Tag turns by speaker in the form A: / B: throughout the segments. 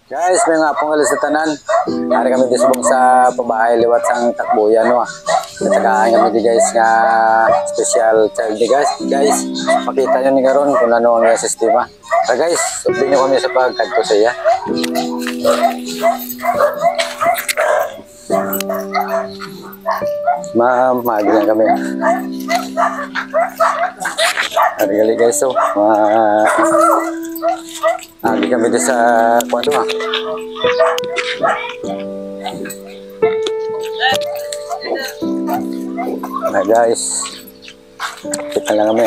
A: Guys, may nga pong alis sa tanan. Hari kami disubong sa pabahay liwat sang takbuyan no. Natagaan kami di guys nga special child di guys. Guys, makita nyo ni karon kung ano ang sistema. So guys, update nyo kami sa pagkadto sa iya. Maagi lang kami. Hari guys, so maagi kami di sa kwento ha. Nah guys, kita lang kami.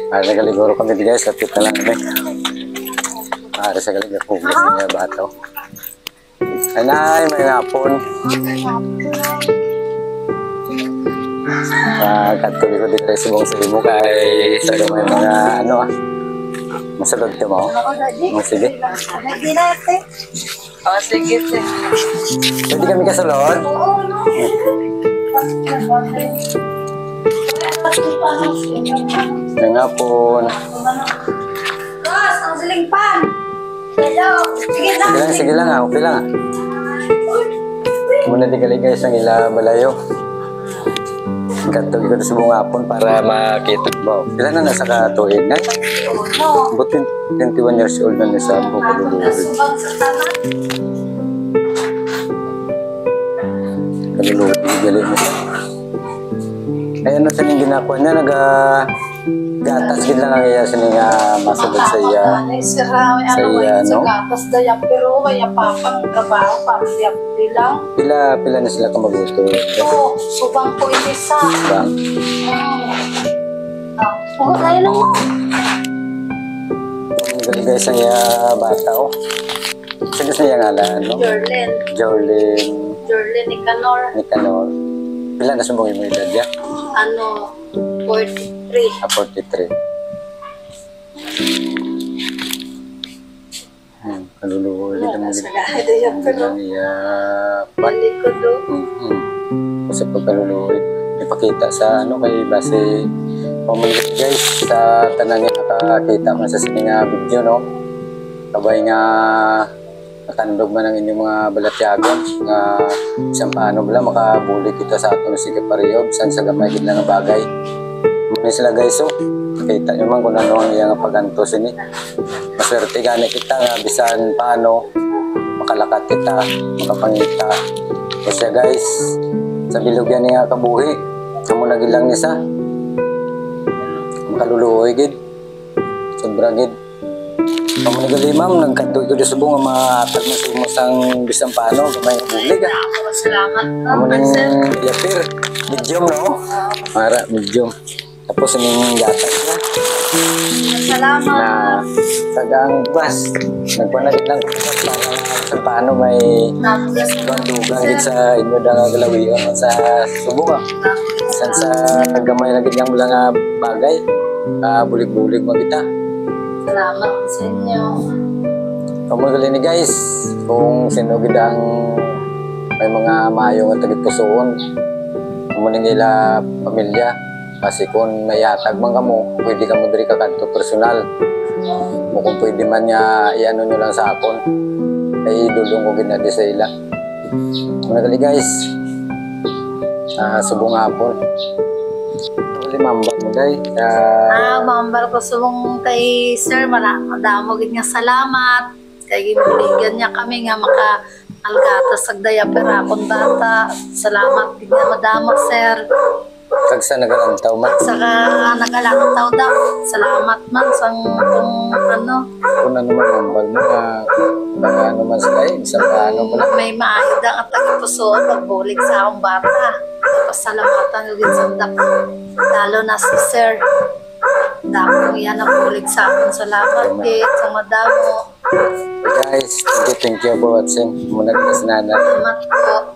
A: Ada kali guru kami guys, kita lang kami. Ada sekali gapugis niya bato. Anay, may ngapon. Katuloy ko dito sa buong simo kay sa may mga ano masalod ka mo? Sige.
B: Oh, sige.
A: Pwede kami kasalod? May ngapon.
B: Boss, ang silingpan. Hello.
A: Sige lang ha, okay lang ha. Muna di kaligay sa ila balayo. Katuloy ko sa buong hapon para makita mo. Ilan na nasa katuig na? But 21 years old na niya sa Bukadulurid. Kadulurid, gali mo siya. Ay ano sa niyong ginakuha niya? Gatas gid lang ang iya sa niya masabot sa iya. Sa iya, no?
B: Gatas daya pero kaya papang trabaho para siya bilang.
A: Pila na sila kamaguto.
B: Oo, subang po isa.
A: Bang.
B: Oo, tayo lang mo.
A: Galigay sa iya bata, oh. Sino sa iya ngalan, no?
B: Jorlin Nicanor.
A: Pila na sumbong yung edad niya?
B: 43.
A: 43. Kaluluwa ulit ang
B: Sa lahat daya pero. Balik ko do.
A: Sa pagkaluluwa ipakita sa ano kay base pamilya guys sa tanan nga nakakita man sa sininga video no. Kabay nga nakandog man ang inyong mga balatyagon nga isang paano bala makabuli kita sa ato na sige pareho bisan sa gamay gid lang nga bagay. Muna sila guys so kita nyo man kung ano ang iyang paganto sini. Maswerte gani kita nga bisan paano makalakat kita, makapangita. O siya guys, sa bilog yan nga kabuhi, kamo nagilang niya sa makaluluoy gid. Sobra gid. Kamo nagali ma'am, nagkanto ko sa bunga maatag na sa umusang bisan paano, gamay bulig ah.
B: Salamat.
A: Kamo nang yapir, medium no? Para medium. Tapos yung gatas na.
B: Salamat.
A: Na sagang bus. Nagpanagit lang para sa paano may bandugan din sa inyo na galawiyon sa subong. San sa gamay na ganyang mga bagay. Bulig-bulig mo kita.
B: Salamat sa inyo.
A: Kamugali ni guys. Kung sino gidang may mga maayong at tagit-pusoon. Kumuning ila pamilya. Kasi kung mayatag man ka mo, pwede ka mo diri kakanto personal. Mo kung pwede man niya, iano nyo lang sa akon. Ay dulong ko ginadi sa ila. Mga guys, subong hapon. Ito mambar mo day.
B: Mambar ko subong kay sir, madamo gid nga salamat. Kay gibuligan niya kami nga maka algata sagdaya pera akong bata. Salamat gid nga madamo sir.
A: Kagsa nagalantaw man.
B: Saka nagalantaw daw. Salamat man sang kung ano.
A: Kung ano man nambal mo na ano man sila isang paano mo lang.
B: May maayda at tagipusoon magbulig sa akong bata. Pasalamatan yung ginsandak. Lalo na si sir. Damo yan ang bulig sa akong salamat kit sa madamo.
A: Guys, thank you for watching. Muna kita sinana.
B: Salamat po.